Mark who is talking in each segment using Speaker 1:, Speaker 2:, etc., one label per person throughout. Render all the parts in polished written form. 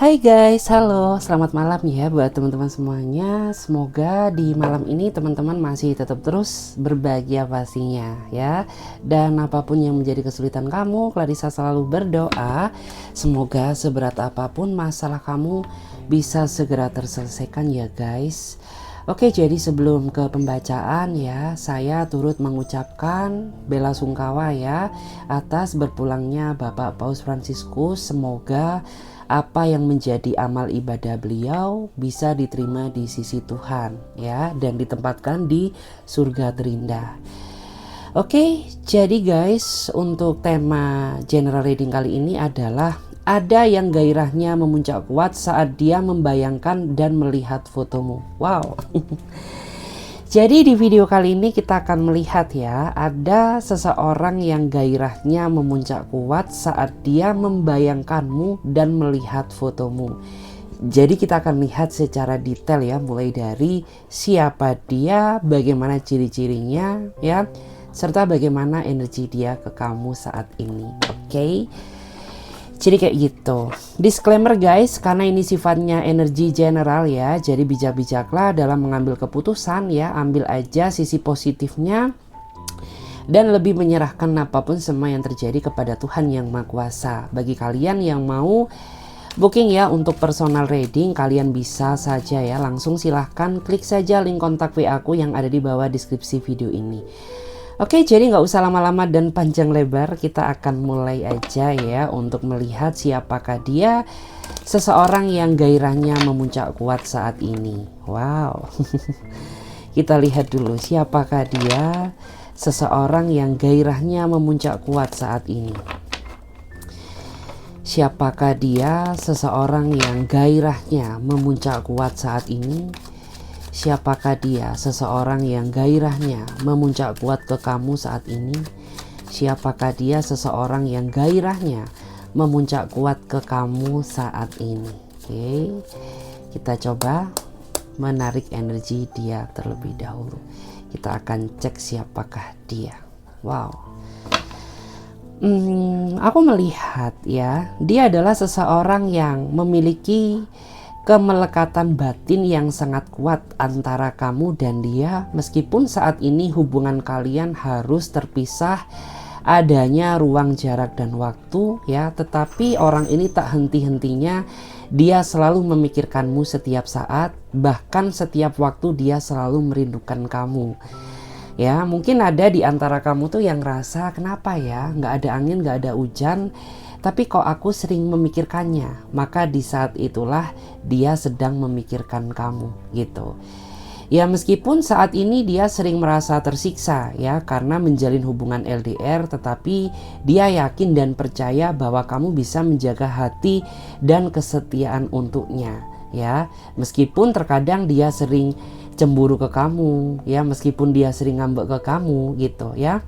Speaker 1: Hai guys, halo, selamat malam ya buat teman-teman semuanya. Semoga di malam ini teman-teman masih tetap terus berbahagia pastinya ya. Dan apapun yang menjadi kesulitan kamu, Clarissa selalu berdoa semoga seberat apapun masalah kamu bisa segera terselesaikan ya guys. Oke, jadi sebelum ke pembacaan ya, saya turut mengucapkan bela sungkawa ya atas berpulangnya Bapak Paus Fransiskus. Semoga apa yang menjadi amal ibadah beliau bisa diterima di sisi Tuhan ya, dan ditempatkan di surga terindah. Oke, jadi guys, untuk tema general reading kali ini adalah ada yang gairahnya memuncak kuat saat dia membayangkan dan melihat fotomu. Wow. Jadi di video kali ini kita akan melihat ya, ada seseorang yang gairahnya memuncak kuat saat dia membayangkanmu dan melihat fotomu. Jadi kita akan lihat secara detail ya, mulai dari siapa dia, bagaimana ciri-cirinya ya, serta bagaimana energi dia ke kamu saat ini. Oke. Jadi kayak gitu. Disclaimer guys, karena ini sifatnya energi general ya, jadi bijak-bijaklah dalam mengambil keputusan ya, ambil aja sisi positifnya dan lebih menyerahkan apapun semua yang terjadi kepada Tuhan yang Maha Kuasa. Bagi kalian yang mau booking ya untuk personal reading, kalian bisa saja ya, langsung silahkan klik saja link kontak WA aku yang ada di bawah deskripsi video ini. Oke, jadi nggak usah lama-lama dan panjang lebar, kita akan mulai aja ya untuk melihat siapakah dia, seseorang yang gairahnya memuncak kuat saat ini. Wow. Kita lihat dulu siapakah dia, seseorang yang gairahnya memuncak kuat saat ini. Siapakah dia, seseorang yang gairahnya memuncak kuat saat ini? Siapakah dia, seseorang yang gairahnya memuncak kuat ke kamu saat ini? Siapakah dia, seseorang yang gairahnya memuncak kuat ke kamu saat ini? Oke, kita coba menarik energi dia terlebih dahulu. Kita akan cek siapakah dia. Wow. Aku melihat ya, dia adalah seseorang yang memiliki kemelekatan batin yang sangat kuat antara kamu dan dia, meskipun saat ini hubungan kalian harus terpisah, adanya ruang jarak dan waktu ya, tetapi orang ini tak henti-hentinya, dia selalu memikirkanmu setiap saat, bahkan setiap waktu dia selalu merindukan kamu. Ya, mungkin ada di antara kamu tuh yang ngerasa kenapa ya, nggak ada angin, nggak ada hujan, tapi kok aku sering memikirkannya. Maka di saat itulah dia sedang memikirkan kamu gitu. Ya, meskipun saat ini dia sering merasa tersiksa ya karena menjalin hubungan LDR, tetapi dia yakin dan percaya bahwa kamu bisa menjaga hati dan kesetiaan untuknya ya. Meskipun terkadang dia sering cemburu ke kamu ya, meskipun dia sering ngambek ke kamu gitu ya.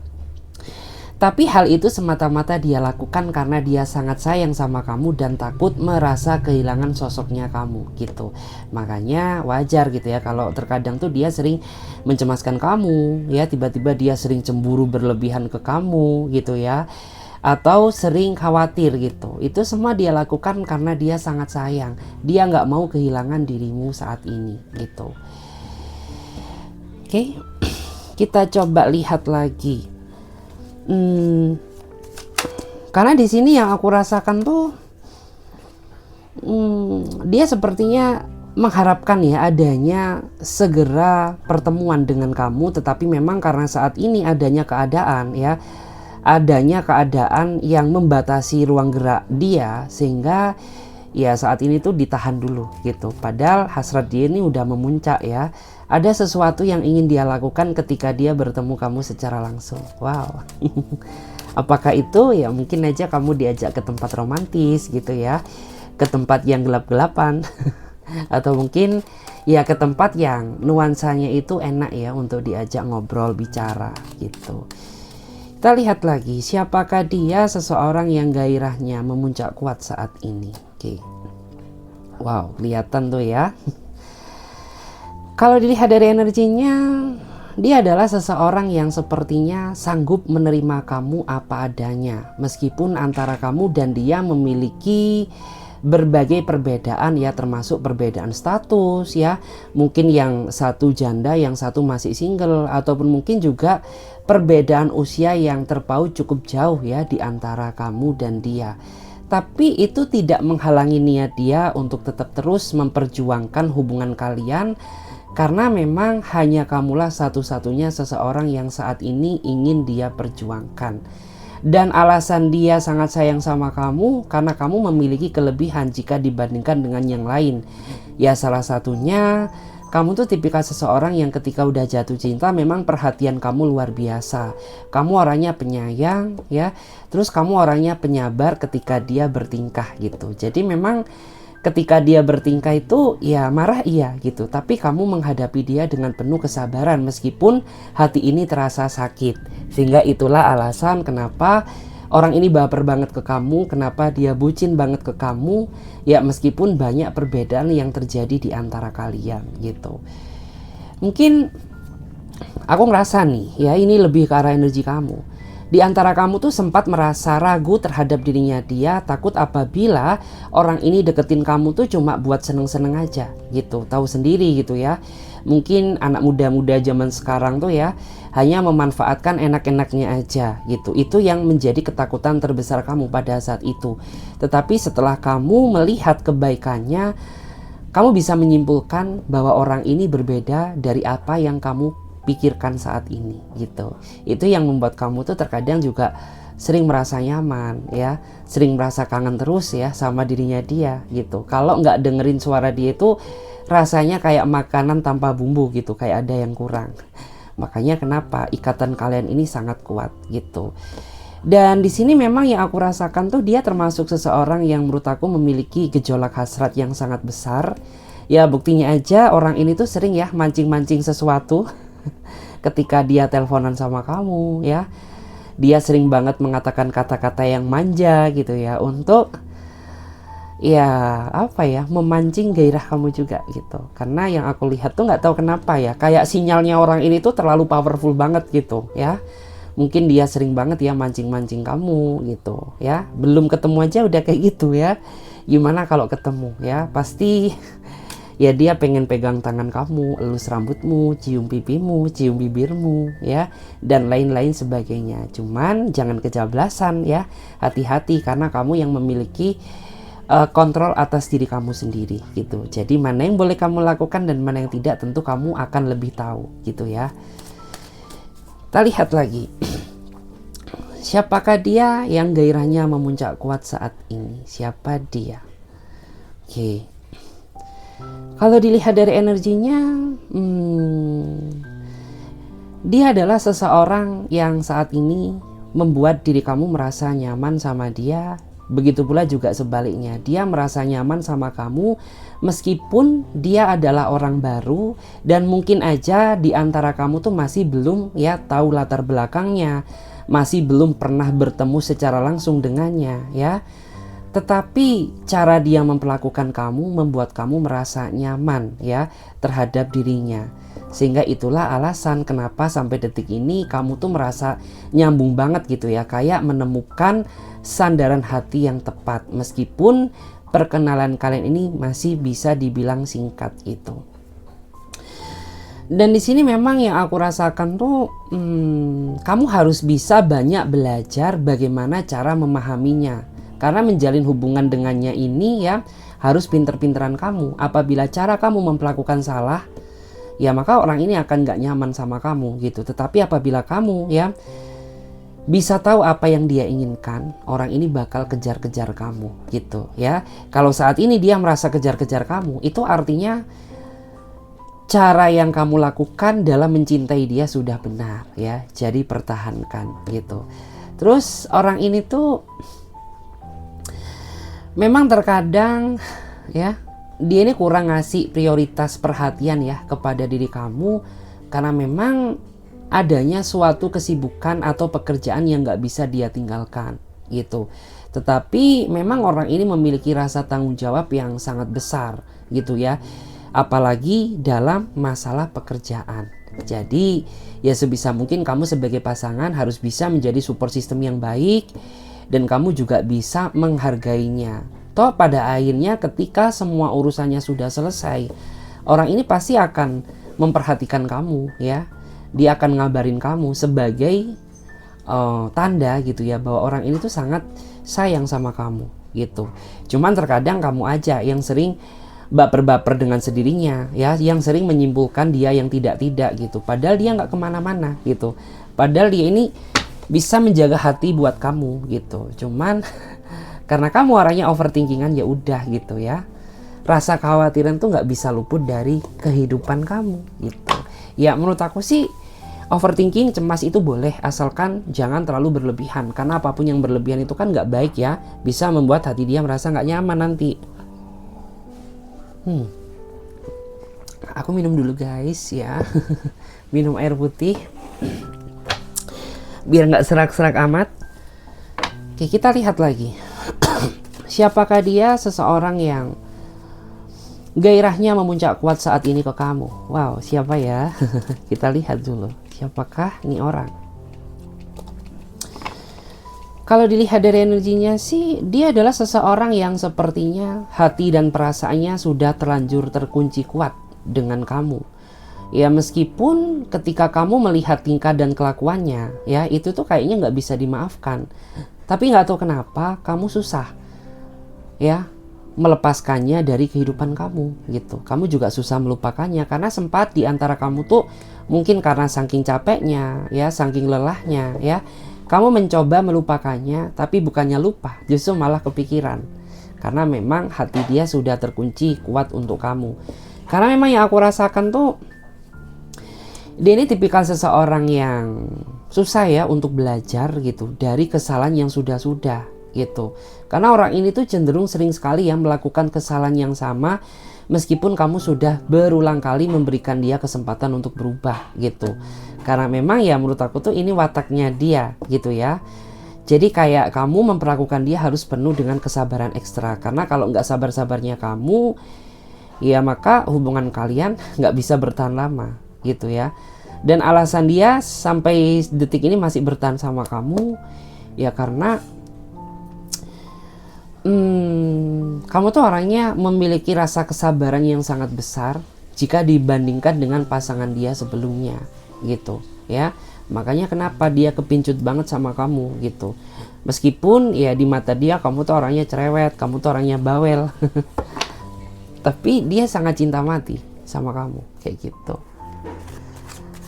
Speaker 1: Tapi hal itu semata-mata dia lakukan karena dia sangat sayang sama kamu dan takut merasa kehilangan sosoknya kamu gitu. Makanya wajar gitu ya kalau terkadang tuh dia sering mencemaskan kamu ya, tiba-tiba dia sering cemburu berlebihan ke kamu gitu ya, atau sering khawatir gitu. Itu semua dia lakukan karena dia sangat sayang. Dia nggak mau kehilangan dirimu saat ini gitu. Oke, kita coba lihat lagi. Karena di sini yang aku rasakan tuh dia sepertinya mengharapkan ya adanya segera pertemuan dengan kamu, tetapi memang karena saat ini adanya keadaan yang membatasi ruang gerak dia, sehingga ya saat ini tuh ditahan dulu gitu. Padahal hasrat dia ini udah memuncak ya. Ada sesuatu yang ingin dia lakukan ketika dia bertemu kamu secara langsung. Wow. Apakah itu? Ya mungkin aja kamu diajak ke tempat romantis gitu ya, ke tempat yang gelap-gelapan atau mungkin ya ke tempat yang nuansanya itu enak ya untuk diajak ngobrol bicara gitu. Kita lihat lagi, siapakah dia, seseorang yang gairahnya memuncak kuat saat ini. Oke. Wow, kelihatan tuh ya. Kalau dilihat dari energinya, dia adalah seseorang yang sepertinya sanggup menerima kamu apa adanya, meskipun antara kamu dan dia memiliki berbagai perbedaan ya, termasuk perbedaan status ya, mungkin yang satu janda yang satu masih single, ataupun mungkin juga perbedaan usia yang terpaut cukup jauh ya di antara kamu dan dia. Tapi itu tidak menghalangi niat dia untuk tetap terus memperjuangkan hubungan kalian, karena memang hanya kamulah satu-satunya seseorang yang saat ini ingin dia perjuangkan. Dan alasan dia sangat sayang sama kamu karena kamu memiliki kelebihan jika dibandingkan dengan yang lain. Ya salah satunya kamu tuh tipikal seseorang yang ketika udah jatuh cinta memang perhatian kamu luar biasa. Kamu orangnya penyayang ya. Terus kamu orangnya penyabar ketika dia bertingkah gitu. Jadi memang ketika dia bertingkah itu ya marah iya gitu, tapi kamu menghadapi dia dengan penuh kesabaran meskipun hati ini terasa sakit. Sehingga itulah alasan kenapa orang ini baper banget ke kamu, kenapa dia bucin banget ke kamu ya, meskipun banyak perbedaan yang terjadi di antara kalian gitu. Mungkin aku ngerasa nih ya, ini lebih ke arah energi kamu. Di antara kamu tuh sempat merasa ragu terhadap dirinya dia, takut apabila orang ini deketin kamu tuh cuma buat seneng-seneng aja gitu. Tahu sendiri gitu ya. Mungkin anak muda-muda zaman sekarang tuh ya hanya memanfaatkan enak-enaknya aja gitu. Itu yang menjadi ketakutan terbesar kamu pada saat itu. Tetapi setelah kamu melihat kebaikannya, kamu bisa menyimpulkan bahwa orang ini berbeda dari apa yang kamu pikirkan saat ini gitu. Itu yang membuat kamu tuh terkadang juga sering merasa nyaman ya, sering merasa kangen terus ya sama dirinya dia gitu. Kalau nggak dengerin suara dia itu rasanya kayak makanan tanpa bumbu gitu, kayak ada yang kurang. Makanya kenapa ikatan kalian ini sangat kuat gitu. Dan di sini memang yang aku rasakan tuh dia termasuk seseorang yang menurut aku memiliki gejolak hasrat yang sangat besar. Ya buktinya aja orang ini tuh sering ya mancing-mancing sesuatu ketika dia teleponan sama kamu ya. Dia sering banget mengatakan kata-kata yang manja gitu ya, untuk ya apa ya, memancing gairah kamu juga gitu. Karena yang aku lihat tuh nggak tahu kenapa ya, kayak sinyalnya orang ini tuh terlalu powerful banget gitu ya. Mungkin dia sering banget ya mancing-mancing kamu gitu ya. Belum ketemu aja udah kayak gitu ya. Gimana kalau ketemu ya, pasti ya dia pengen pegang tangan kamu, elus rambutmu, cium pipimu, cium bibirmu ya, dan lain-lain sebagainya. Cuman jangan kejablasan ya, hati-hati karena kamu yang memiliki kontrol atas diri kamu sendiri gitu. Jadi mana yang boleh kamu lakukan dan mana yang tidak tentu kamu akan lebih tahu gitu ya. Kita lihat lagi. Siapakah dia yang gairahnya memuncak kuat saat ini? Siapa dia? Oke. Kalau dilihat dari energinya, dia adalah seseorang yang saat ini membuat diri kamu merasa nyaman sama dia. Begitu pula juga sebaliknya, dia merasa nyaman sama kamu meskipun dia adalah orang baru dan mungkin aja di antara kamu tuh masih belum ya tahu latar belakangnya, masih belum pernah bertemu secara langsung dengannya ya. Tetapi cara dia memperlakukan kamu membuat kamu merasa nyaman ya terhadap dirinya. Sehingga itulah alasan kenapa sampai detik ini kamu tuh merasa nyambung banget gitu ya. Kayak menemukan sandaran hati yang tepat. Meskipun perkenalan kalian ini masih bisa dibilang singkat gitu. Dan di sini memang yang aku rasakan tuh kamu harus bisa banyak belajar bagaimana cara memahaminya. Karena menjalin hubungan dengannya ini ya harus pinter-pinteran kamu. Apabila cara kamu memperlakukan salah, ya maka orang ini akan gak nyaman sama kamu gitu. Tetapi apabila kamu ya bisa tahu apa yang dia inginkan, orang ini bakal kejar-kejar kamu gitu ya. Kalau saat ini dia merasa kejar-kejar kamu, itu artinya cara yang kamu lakukan dalam mencintai dia sudah benar ya. Jadi pertahankan gitu. Terus orang ini tuh memang terkadang ya dia ini kurang ngasih prioritas perhatian ya kepada diri kamu, karena memang adanya suatu kesibukan atau pekerjaan yang gak bisa dia tinggalkan gitu. Tetapi memang orang ini memiliki rasa tanggung jawab yang sangat besar gitu ya, apalagi dalam masalah pekerjaan. Jadi ya sebisa mungkin kamu sebagai pasangan harus bisa menjadi support system yang baik, dan kamu juga bisa menghargainya Toh pada akhirnya ketika semua urusannya sudah selesai, orang ini pasti akan memperhatikan kamu ya. Dia akan ngabarin kamu sebagai tanda gitu ya bahwa orang ini tuh sangat sayang sama kamu gitu. Cuman terkadang kamu aja yang sering baper-baper dengan sendirinya ya, yang sering menyimpulkan dia yang tidak-tidak gitu. Padahal dia nggak kemana-mana gitu. Padahal dia ini bisa menjaga hati buat kamu gitu. Cuman karena kamu orangnya overthinkingan, ya udah gitu ya. Rasa kekhawatiran tuh nggak bisa luput dari kehidupan kamu gitu. Ya menurut aku sih overthinking, cemas itu boleh, asalkan jangan terlalu berlebihan. Karena apapun yang berlebihan itu kan nggak baik ya. Bisa membuat hati dia merasa nggak nyaman nanti. Aku minum dulu guys ya. Minum air putih. Biar nggak serak-serak amat. Oke, kita lihat lagi. Siapakah dia? Seseorang yang gairahnya memuncak kuat saat ini ke kamu. Wow, siapa ya? Kita lihat dulu. Siapakah nih orang? Kalau dilihat dari energinya sih, dia adalah seseorang yang sepertinya hati dan perasaannya sudah terlanjur terkunci kuat dengan kamu. Ya meskipun ketika kamu melihat tingkah dan kelakuannya, ya itu tuh kayaknya nggak bisa dimaafkan. Tapi nggak tahu kenapa kamu susah, ya melepaskannya dari kehidupan kamu gitu. Kamu juga susah melupakannya karena sempat di antara kamu tuh mungkin karena saking capeknya ya, saking lelahnya ya, kamu mencoba melupakannya, tapi bukannya lupa, justru malah kepikiran. Karena memang hati dia sudah terkunci kuat untuk kamu. Karena memang yang aku rasakan tuh dia ini tipikal seseorang yang susah ya untuk belajar gitu dari kesalahan yang sudah-sudah gitu. Karena orang ini tuh cenderung sering sekali ya melakukan kesalahan yang sama meskipun kamu sudah berulang kali memberikan dia kesempatan untuk berubah gitu. Karena memang ya menurut aku tuh ini wataknya dia gitu ya. Jadi kayak kamu memperlakukan dia harus penuh dengan kesabaran ekstra. Karena kalau nggak sabar-sabarnya kamu, ya maka hubungan kalian nggak bisa bertahan lama gitu ya. Dan alasan dia sampai detik ini masih bertahan sama kamu ya karena kamu tuh orangnya memiliki rasa kesabaran yang sangat besar jika dibandingkan dengan pasangan dia sebelumnya gitu ya. Makanya kenapa dia kepincut banget sama kamu gitu. Meskipun ya di mata dia kamu tuh orangnya cerewet, kamu tuh orangnya bawel. Tapi dia sangat cinta mati sama kamu kayak gitu.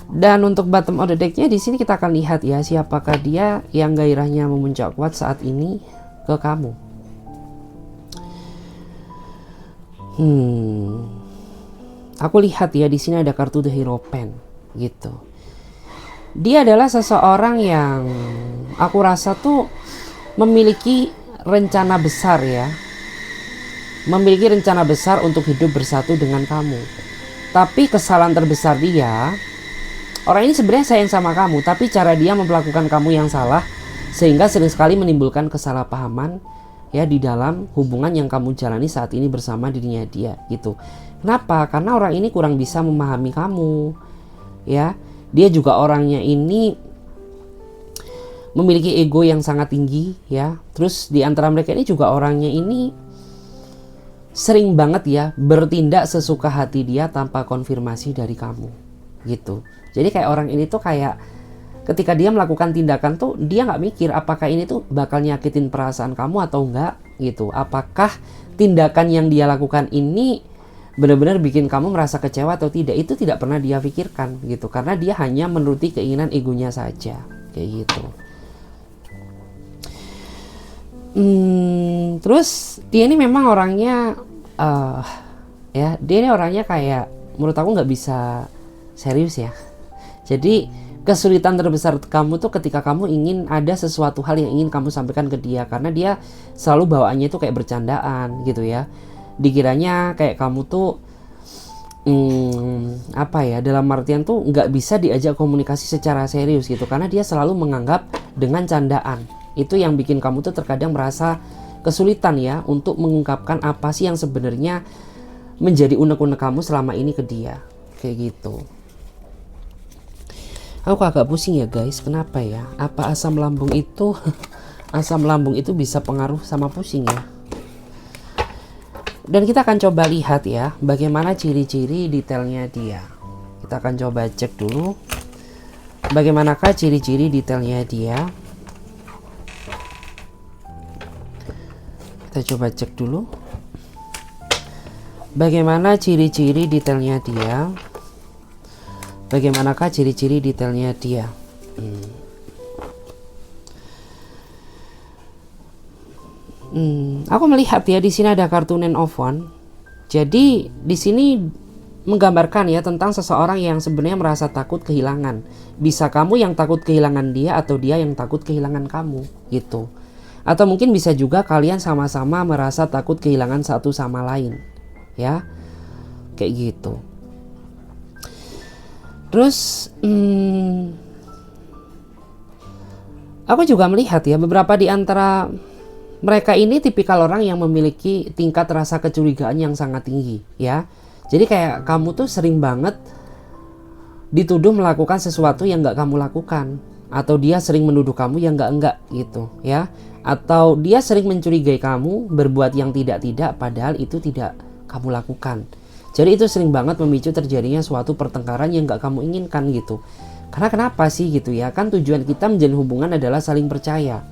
Speaker 1: Dan untuk bottom of the deck-nya di sini kita akan lihat ya siapakah dia yang gairahnya memuncak kuat saat ini ke kamu. Aku lihat ya di sini ada kartu The Hierophant gitu. Dia adalah seseorang yang aku rasa tuh memiliki rencana besar ya. Memiliki rencana besar untuk hidup bersatu dengan kamu. Tapi kesalahan terbesar dia, orang ini sebenarnya sayang sama kamu, tapi cara dia memperlakukan kamu yang salah sehingga sering sekali menimbulkan kesalahpahaman ya di dalam hubungan yang kamu jalani saat ini bersama dirinya dia gitu. Kenapa? Karena orang ini kurang bisa memahami kamu ya. Dia juga orangnya ini memiliki ego yang sangat tinggi ya. Terus di antara mereka ini juga orangnya ini sering banget ya bertindak sesuka hati dia tanpa konfirmasi dari kamu gitu. Jadi kayak orang ini tuh kayak ketika dia melakukan tindakan tuh dia nggak mikir apakah ini tuh bakal nyakitin perasaan kamu atau enggak gitu. Apakah tindakan yang dia lakukan ini benar-benar bikin kamu merasa kecewa atau tidak, itu tidak pernah dia pikirkan gitu. Karena dia hanya menuruti keinginan egonya saja kayak gitu. Terus dia ini memang orangnya ya dia ini orangnya kayak menurut aku nggak bisa serius ya. Jadi kesulitan terbesar kamu tuh ketika kamu ingin ada sesuatu hal yang ingin kamu sampaikan ke dia, karena dia selalu bawaannya itu kayak bercandaan gitu ya. Dikiranya kayak kamu tuh apa ya, dalam artian tuh nggak bisa diajak komunikasi secara serius gitu, karena dia selalu menganggap dengan candaan. Itu yang bikin kamu tuh terkadang merasa kesulitan ya untuk mengungkapkan apa sih yang sebenarnya menjadi unek-unek kamu selama ini ke dia kayak gitu. Aku agak pusing ya guys, kenapa ya? Apa asam lambung itu asam lambung itu bisa pengaruh sama pusing ya? Dan kita akan coba lihat ya, bagaimana ciri-ciri detailnya dia. Kita akan coba cek dulu, bagaimanakah ciri-ciri detailnya dia. Kita coba cek dulu, bagaimana ciri-ciri detailnya dia. Bagaimanakah ciri-ciri detailnya dia. Aku melihat ya di sini ada kartu Nine of Wands. Jadi di sini menggambarkan ya tentang seseorang yang sebenarnya merasa takut kehilangan. Bisa kamu yang takut kehilangan dia atau dia yang takut kehilangan kamu gitu. Atau mungkin bisa juga kalian sama-sama merasa takut kehilangan satu sama lain. Ya. Kayak gitu. Terus aku juga melihat ya beberapa di antara mereka ini tipikal orang yang memiliki tingkat rasa kecurigaan yang sangat tinggi ya. Jadi kayak kamu tuh sering banget dituduh melakukan sesuatu yang nggak kamu lakukan, atau dia sering menuduh kamu yang nggak gitu ya, atau dia sering mencurigai kamu berbuat yang tidak padahal itu tidak kamu lakukan. Jadi itu sering banget memicu terjadinya suatu pertengkaran yang nggak kamu inginkan gitu. Karena kenapa sih gitu ya, kan tujuan kita menjalin hubungan adalah saling percaya.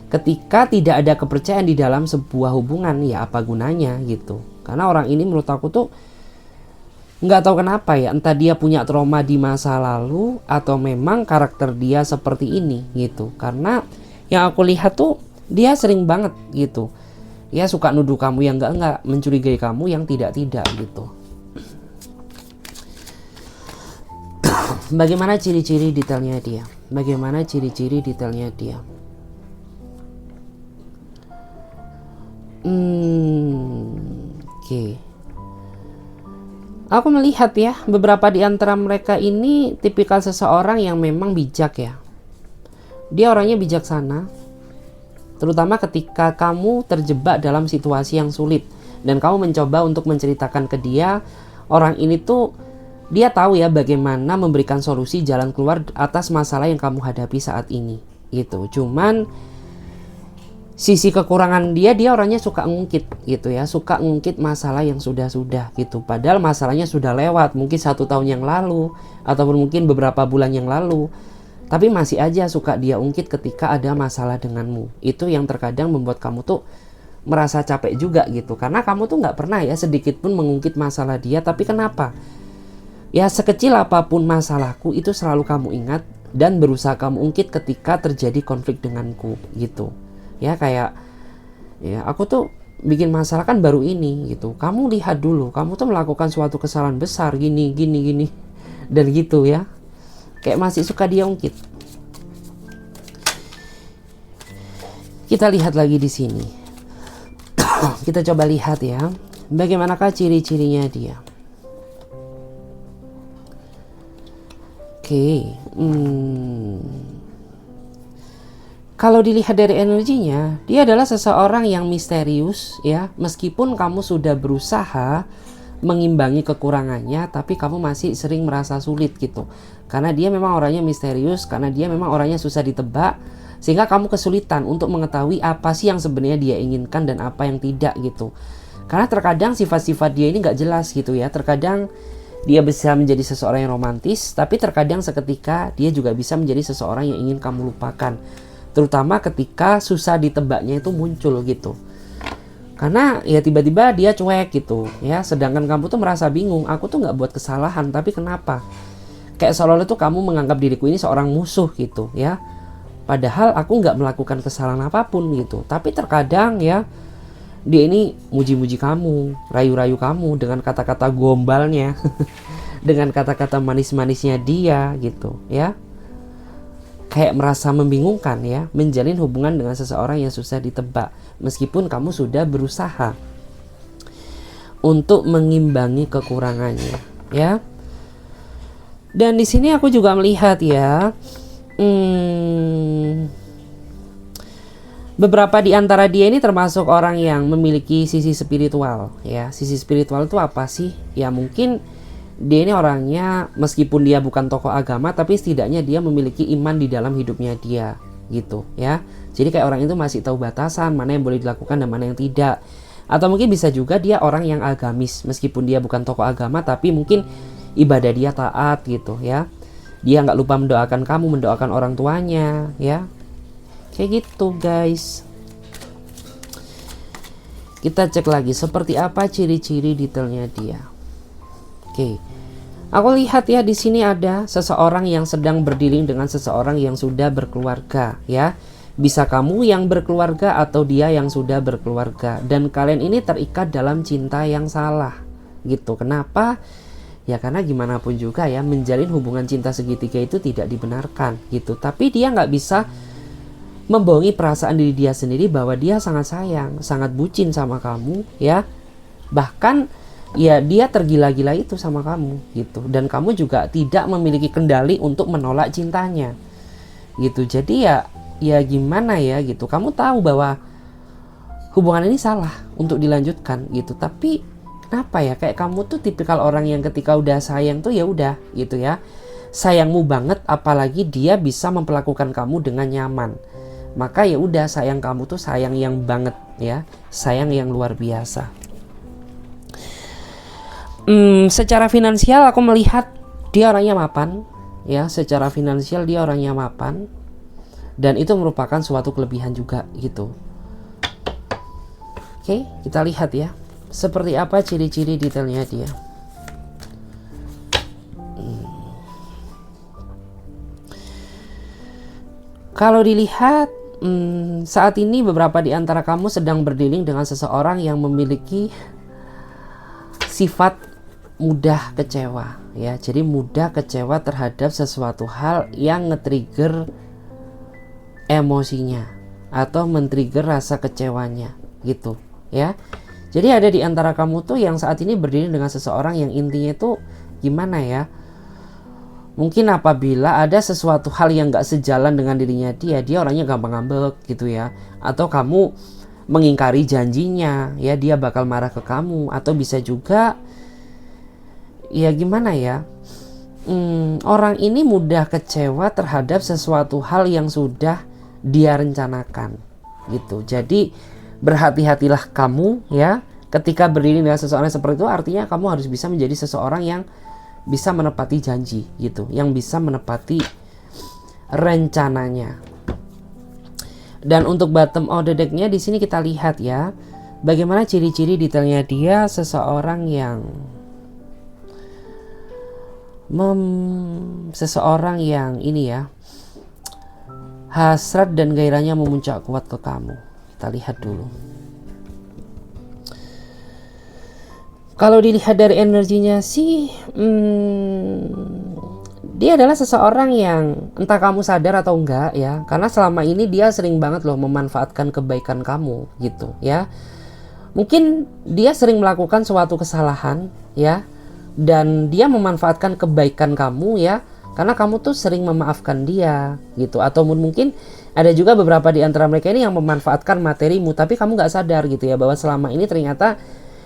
Speaker 1: Ketika tidak ada kepercayaan di dalam sebuah hubungan, ya apa gunanya gitu. Karena orang ini menurut aku tuh nggak tahu kenapa ya, entah dia punya trauma di masa lalu atau memang karakter dia seperti ini gitu. Karena yang aku lihat tuh dia sering banget gitu ya, suka nuduh kamu yang enggak, mencurigai kamu yang tidak gitu. Bagaimana ciri-ciri detailnya dia? Bagaimana ciri-ciri detailnya dia? Oke. Aku melihat ya, beberapa di antara mereka ini tipikal seseorang yang memang bijak ya. Dia orangnya bijaksana, terutama ketika kamu terjebak dalam situasi yang sulit dan kamu mencoba untuk menceritakan ke dia. Orang ini tuh dia tahu ya bagaimana memberikan solusi jalan keluar atas masalah yang kamu hadapi saat ini gitu. Cuman sisi kekurangan dia orangnya suka ngungkit gitu ya, suka ngungkit masalah yang sudah gitu, padahal masalahnya sudah lewat mungkin 1 tahun yang lalu ataupun mungkin beberapa bulan yang lalu, tapi masih aja suka dia ungkit ketika ada masalah denganmu. Itu yang terkadang membuat kamu tuh merasa capek juga gitu, karena kamu tuh nggak pernah ya sedikit pun mengungkit masalah dia. Tapi kenapa ya, sekecil apapun masalahku itu selalu kamu ingat dan berusaha kamu ungkit ketika terjadi konflik denganku gitu ya. Kayak ya, aku tuh bikin masalah kan baru ini gitu, kamu lihat dulu, kamu tuh melakukan suatu kesalahan besar gini dan gitu ya. Kayak masih suka dia ungkit. Kita lihat lagi di sini. Kita coba lihat ya, bagaimanakah ciri-cirinya dia. Oke. Kalau dilihat dari energinya, dia adalah seseorang yang misterius ya. Meskipun kamu sudah berusaha mengimbangi kekurangannya, tapi kamu masih sering merasa sulit gitu. Karena dia memang orangnya misterius, karena dia memang orangnya susah ditebak, sehingga kamu kesulitan untuk mengetahui apa sih yang sebenarnya dia inginkan dan apa yang tidak gitu. Karena terkadang sifat-sifat dia ini nggak jelas gitu ya. Terkadang dia bisa menjadi seseorang yang romantis, tapi terkadang seketika dia juga bisa menjadi seseorang yang ingin kamu lupakan. Terutama ketika susah ditebaknya itu muncul gitu. Karena ya tiba-tiba dia cuek gitu ya. Sedangkan kamu tuh merasa bingung, aku tuh nggak buat kesalahan, tapi kenapa? Kayak seolah-olah tuh kamu menganggap diriku ini seorang musuh gitu ya. Padahal aku nggak melakukan kesalahan apapun gitu. Tapi terkadang ya, dia ini muji-muji kamu, rayu-rayu kamu dengan kata-kata gombalnya, dengan kata-kata manis-manisnya dia gitu ya. Kayak merasa membingungkan ya, menjalin hubungan dengan seseorang yang susah ditebak, meskipun kamu sudah berusaha untuk mengimbangi kekurangannya ya. Dan di sini aku juga melihat ya, beberapa di antara dia ini termasuk orang yang memiliki sisi spiritual ya. Sisi spiritual itu apa sih? Ya mungkin dia ini orangnya meskipun dia bukan tokoh agama, tapi setidaknya dia memiliki iman di dalam hidupnya dia gitu ya. Jadi kayak orang itu masih tahu batasan mana yang boleh dilakukan dan mana yang tidak. Atau mungkin bisa juga dia orang yang agamis, meskipun dia bukan tokoh agama, tapi mungkin ibadah dia taat gitu ya. Dia nggak lupa mendoakan kamu, mendoakan orang tuanya ya. Kayak gitu guys. Kita cek lagi seperti apa ciri-ciri detailnya dia. Oke. Aku lihat ya, di sini ada seseorang yang sedang berdealing dengan seseorang yang sudah berkeluarga ya. Bisa kamu yang berkeluarga atau dia yang sudah berkeluarga, dan kalian ini terikat dalam cinta yang salah gitu. Kenapa? Ya karena gimana pun juga ya, menjalin hubungan cinta segitiga itu tidak dibenarkan gitu. Tapi dia nggak bisa membohongi perasaan diri dia sendiri bahwa dia sangat sayang, sangat bucin sama kamu ya. Bahkan ya dia tergila-gila itu sama kamu gitu. Dan kamu juga tidak memiliki kendali untuk menolak cintanya gitu. Jadi ya gimana ya gitu, kamu tahu bahwa hubungan ini salah untuk dilanjutkan gitu, tapi kenapa ya, kayak kamu tuh tipikal orang yang ketika udah sayang tuh ya udah gitu ya, sayangmu banget, apalagi dia bisa memperlakukan kamu dengan nyaman, maka ya udah, sayang kamu tuh sayang yang banget ya, sayang yang luar biasa. Secara finansial aku melihat dia orangnya mapan ya, secara finansial dia orangnya mapan. Dan itu merupakan suatu kelebihan juga gitu. Oke, kita lihat ya, seperti apa ciri-ciri detailnya dia. Kalau dilihat saat ini beberapa di antara kamu sedang berdealing dengan seseorang yang memiliki sifat mudah kecewa ya. Jadi mudah kecewa terhadap sesuatu hal yang nge-trigger emosinya atau men-trigger rasa kecewanya gitu ya. Jadi ada di antara kamu tuh yang saat ini berdiri dengan seseorang yang intinya itu gimana ya, mungkin apabila ada sesuatu hal yang gak sejalan dengan dirinya dia orangnya gampang ngambek gitu ya. Atau kamu mengingkari janjinya ya, dia bakal marah ke kamu. Atau bisa juga ya gimana ya, orang ini mudah kecewa terhadap sesuatu hal yang sudah dia rencanakan gitu. Jadi berhati-hatilah kamu ya ketika berdiri dengan seseorang seperti itu. Artinya kamu harus bisa menjadi seseorang yang bisa menepati janji gitu, yang bisa menepati rencananya. Dan untuk bottom of the deck-nya di sini kita lihat ya, bagaimana ciri-ciri detailnya dia, seseorang yang seseorang yang ini ya, hasrat dan gairahnya memuncak kuat ke kamu. Kita lihat dulu. Kalau dilihat dari energinya sih, dia adalah seseorang yang entah kamu sadar atau enggak ya, karena selama ini dia sering banget loh memanfaatkan kebaikan kamu gitu ya. Mungkin dia sering melakukan suatu kesalahan ya, dan dia memanfaatkan kebaikan kamu ya, karena kamu tuh sering memaafkan dia gitu. Atau mungkin ada juga beberapa di antara mereka ini yang memanfaatkan materimu, tapi kamu gak sadar gitu ya, bahwa selama ini ternyata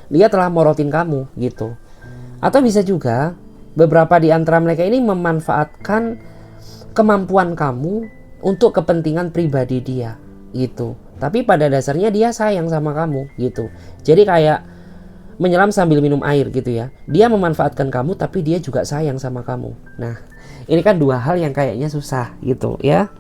Speaker 1: dia telah morotin kamu gitu. Atau bisa juga beberapa di antara mereka ini memanfaatkan kemampuan kamu untuk kepentingan pribadi dia gitu. Tapi pada dasarnya dia sayang sama kamu gitu. Jadi kayak menyelam sambil minum air gitu ya. Dia memanfaatkan kamu tapi dia juga sayang sama kamu. Nah, ini kan dua hal yang kayaknya susah gitu ya.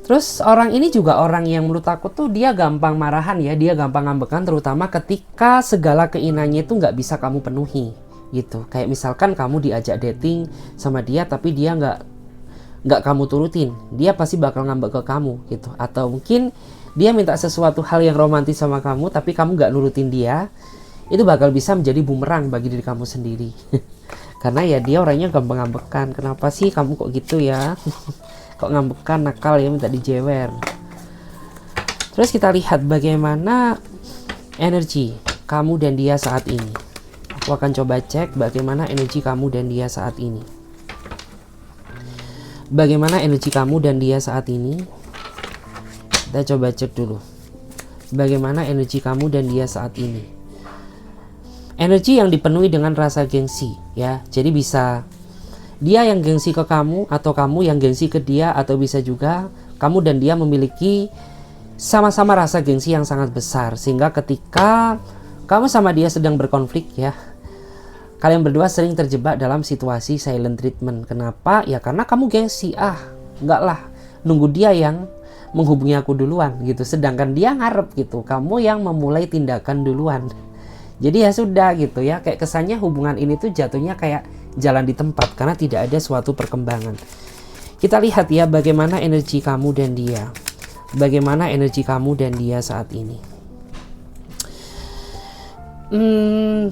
Speaker 1: Terus orang ini juga orang yang menurut aku tuh dia gampang marahan ya, dia gampang ngambekan, terutama ketika segala keinginannya itu nggak bisa kamu penuhi gitu. Kayak misalkan kamu diajak dating sama dia tapi dia nggak kamu turutin, dia pasti bakal ngambek ke kamu gitu. Atau mungkin dia minta sesuatu hal yang romantis sama kamu tapi kamu nggak nurutin dia, itu bakal bisa menjadi bumerang bagi diri kamu sendiri. Karena ya dia orangnya gampang ngambekan. Kenapa sih kamu kok gitu ya? Kok ngambekan, nakal ya, minta dijewer. Terus kita lihat bagaimana energi kamu dan dia saat ini. Aku akan coba cek bagaimana energi kamu dan dia saat ini. Bagaimana energi kamu dan dia saat ini? Kita coba cek dulu. Bagaimana energi kamu dan dia saat ini? Energi yang dipenuhi dengan rasa gengsi ya. Jadi bisa dia yang gengsi ke kamu, atau kamu yang gengsi ke dia, atau bisa juga kamu dan dia memiliki sama-sama rasa gengsi yang sangat besar, sehingga ketika kamu sama dia sedang berkonflik ya, kalian berdua sering terjebak dalam situasi silent treatment. Kenapa? Ya karena kamu gengsi. Enggak lah, nunggu dia yang menghubungi aku duluan gitu, sedangkan dia ngarep gitu, kamu yang memulai tindakan duluan. Jadi ya sudah gitu ya, kayak kesannya hubungan ini tuh jatuhnya kayak jalan di tempat karena tidak ada suatu perkembangan. Kita lihat ya bagaimana energi kamu dan dia. Bagaimana energi kamu dan dia saat ini.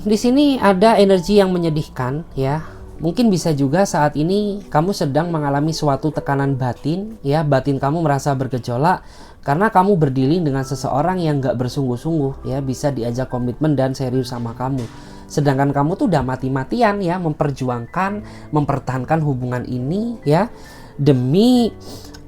Speaker 1: Di sini ada energi yang menyedihkan ya. Mungkin bisa juga saat ini kamu sedang mengalami suatu tekanan batin ya. Batin kamu merasa bergejolak karena kamu berdealing dengan seseorang yang gak bersungguh-sungguh ya, bisa diajak komitmen dan serius sama kamu. Sedangkan kamu tuh udah mati-matian ya memperjuangkan, mempertahankan hubungan ini ya demi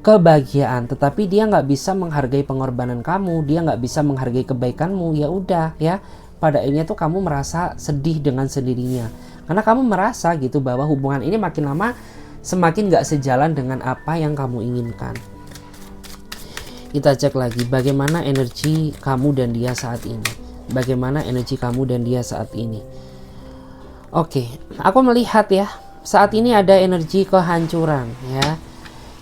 Speaker 1: kebahagiaan, tetapi dia nggak bisa menghargai pengorbanan kamu, dia nggak bisa menghargai kebaikanmu. Ya udah ya, pada akhirnya tuh kamu merasa sedih dengan sendirinya karena kamu merasa gitu bahwa hubungan ini makin lama semakin nggak sejalan dengan apa yang kamu inginkan. Kita cek lagi bagaimana energi kamu dan dia saat ini. Bagaimana energi kamu dan dia saat ini. Oke, aku melihat ya saat ini ada energi kehancuran ya.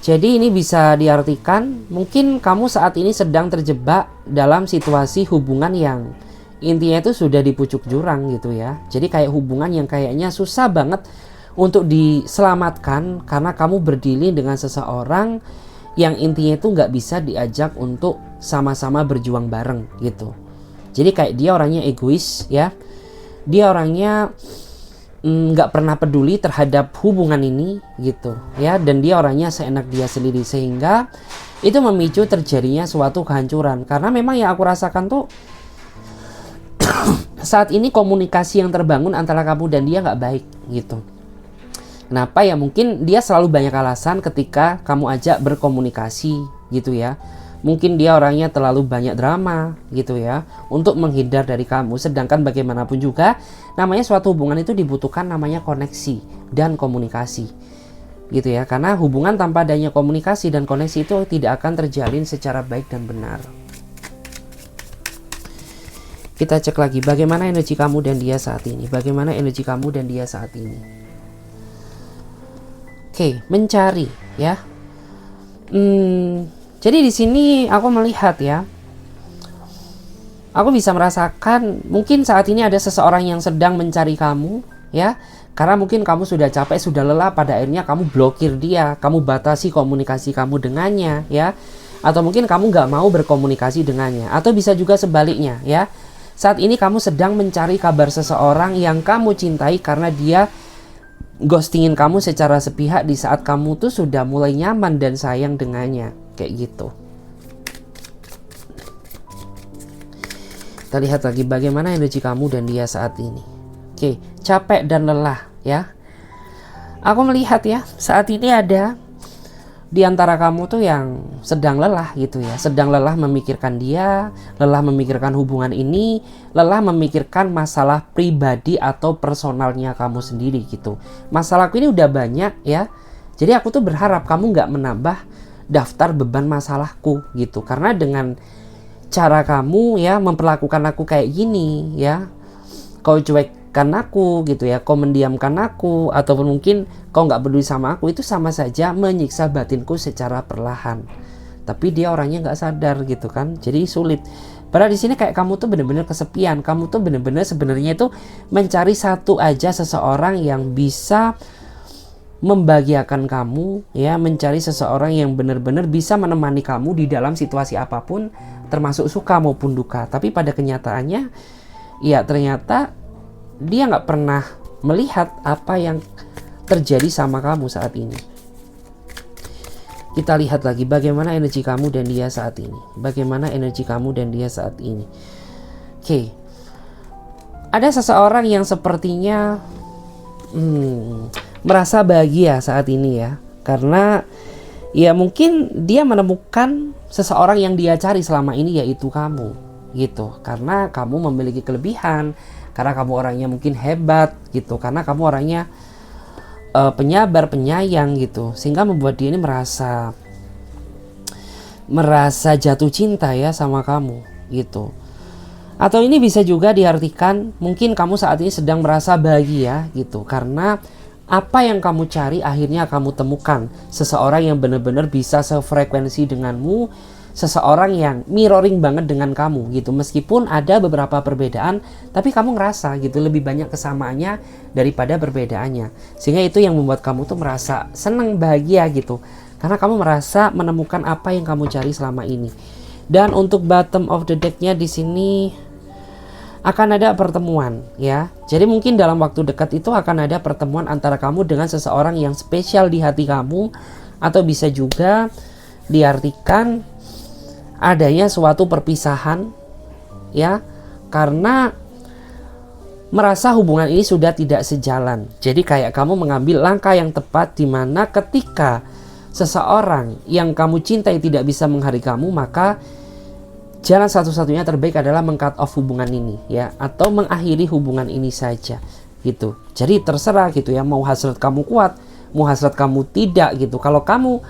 Speaker 1: Jadi ini bisa diartikan mungkin kamu saat ini sedang terjebak dalam situasi hubungan yang intinya itu sudah di pucuk jurang gitu ya. Jadi kayak hubungan yang kayaknya susah banget untuk diselamatkan karena kamu berdealing dengan seseorang yang intinya itu nggak bisa diajak untuk sama-sama berjuang bareng gitu. Jadi kayak dia orangnya egois ya. Dia orangnya nggak pernah peduli terhadap hubungan ini gitu ya, dan dia orangnya seenak dia sendiri, sehingga itu memicu terjadinya suatu kehancuran. Karena memang yang aku rasakan tuh saat ini komunikasi yang terbangun antara kamu dan dia nggak baik gitu. Kenapa ya? Mungkin dia selalu banyak alasan ketika kamu ajak berkomunikasi gitu ya. Mungkin dia orangnya terlalu banyak drama gitu ya untuk menghindar dari kamu. Sedangkan bagaimanapun juga namanya suatu hubungan itu dibutuhkan namanya koneksi dan komunikasi gitu ya. Karena hubungan tanpa adanya komunikasi dan koneksi itu tidak akan terjalin secara baik dan benar. Kita cek lagi bagaimana energi kamu dan dia saat ini. Bagaimana energi kamu dan dia saat ini. Oke, mencari ya. Jadi di sini aku melihat ya, aku bisa merasakan mungkin saat ini ada seseorang yang sedang mencari kamu ya, karena mungkin kamu sudah capek, sudah lelah, pada akhirnya kamu blokir dia, kamu batasi komunikasi kamu dengannya ya, atau mungkin kamu nggak mau berkomunikasi dengannya, atau bisa juga sebaliknya ya. Saat ini kamu sedang mencari kabar seseorang yang kamu cintai karena dia ghostingin kamu secara sepihak di saat kamu tuh sudah mulai nyaman dan sayang dengannya. Kayak gitu. Kita lihat lagi bagaimana energi kamu dan dia saat ini. Oke, capek dan lelah ya. Aku melihat ya, saat ini ada di antara kamu tuh yang sedang lelah gitu ya. Sedang lelah memikirkan dia, lelah memikirkan hubungan ini, lelah memikirkan masalah pribadi atau personalnya kamu sendiri gitu. Masalahku ini udah banyak ya. Jadi aku tuh berharap kamu nggak menambah daftar beban masalahku gitu, karena dengan cara kamu ya memperlakukan aku kayak gini ya, kau cuekkan aku gitu ya, kau mendiamkan aku, ataupun mungkin kau nggak peduli sama aku, itu sama saja menyiksa batinku secara perlahan. Tapi dia orangnya nggak sadar gitu kan, jadi sulit. Padahal di sini kayak kamu tuh bener-bener kesepian, kamu tuh bener-bener sebenarnya itu mencari satu aja seseorang yang bisa membahagiakan kamu ya, mencari seseorang yang benar-benar bisa menemani kamu di dalam situasi apapun, termasuk suka maupun duka. Tapi pada kenyataannya ya ternyata dia nggak pernah melihat apa yang terjadi sama kamu saat ini. Kita lihat lagi bagaimana energi kamu dan dia saat ini. Bagaimana energi kamu dan dia saat ini. Oke, ada seseorang yang sepertinya merasa bahagia saat ini ya, karena ya mungkin dia menemukan seseorang yang dia cari selama ini, yaitu kamu gitu. Karena kamu memiliki kelebihan, karena kamu orangnya mungkin hebat gitu, karena kamu orangnya penyabar, penyayang gitu, sehingga membuat dia ini merasa merasa jatuh cinta ya sama kamu gitu. Atau ini bisa juga diartikan mungkin kamu saat ini sedang merasa bahagia gitu, karena apa yang kamu cari akhirnya kamu temukan. Seseorang yang benar-benar bisa sefrekuensi denganmu, seseorang yang mirroring banget dengan kamu gitu. Meskipun ada beberapa perbedaan, tapi kamu ngerasa gitu lebih banyak kesamaannya daripada perbedaannya. Sehingga itu yang membuat kamu tuh merasa senang, bahagia gitu, karena kamu merasa menemukan apa yang kamu cari selama ini. Dan untuk bottom of the deck-nya di sini akan ada pertemuan ya. Jadi mungkin dalam waktu dekat itu akan ada pertemuan antara kamu dengan seseorang yang spesial di hati kamu, atau bisa juga diartikan adanya suatu perpisahan ya, karena merasa hubungan ini sudah tidak sejalan. Jadi kayak kamu mengambil langkah yang tepat, di mana ketika seseorang yang kamu cintai tidak bisa menghargai kamu, maka jalan satu-satunya terbaik adalah meng-cut off hubungan ini ya, atau mengakhiri hubungan ini saja gitu. Jadi terserah gitu ya, mau hasrat kamu kuat, mau hasrat kamu tidak gitu. Kalau kamu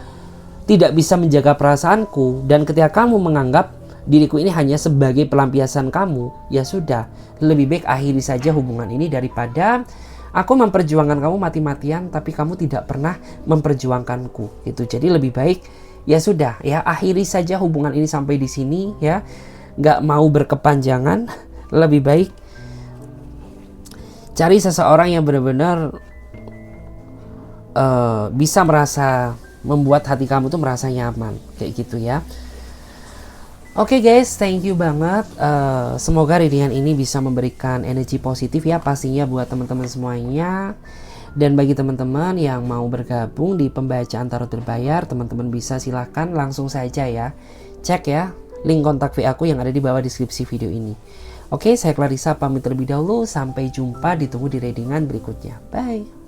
Speaker 1: tidak bisa menjaga perasaanku, dan ketika kamu menganggap diriku ini hanya sebagai pelampiasan kamu, ya sudah, lebih baik akhiri saja hubungan ini daripada aku memperjuangkan kamu mati-matian tapi kamu tidak pernah memperjuangkanku gitu. Jadi lebih baik ya sudah ya, akhiri saja hubungan ini sampai di sini ya, nggak mau berkepanjangan. Lebih baik cari seseorang yang benar-benar bisa merasa membuat hati kamu tuh merasa nyaman kayak gitu ya. Oke guys, thank you banget. Semoga readingan ini bisa memberikan energi positif ya pastinya buat teman-teman semuanya. Dan bagi teman-teman yang mau bergabung di pembacaan tarot berbayar, teman-teman bisa silahkan langsung saja ya cek ya link kontak VA aku yang ada di bawah deskripsi video ini. Oke, saya Clarissa pamit terlebih dahulu. Sampai jumpa, ditunggu di readingan berikutnya. Bye.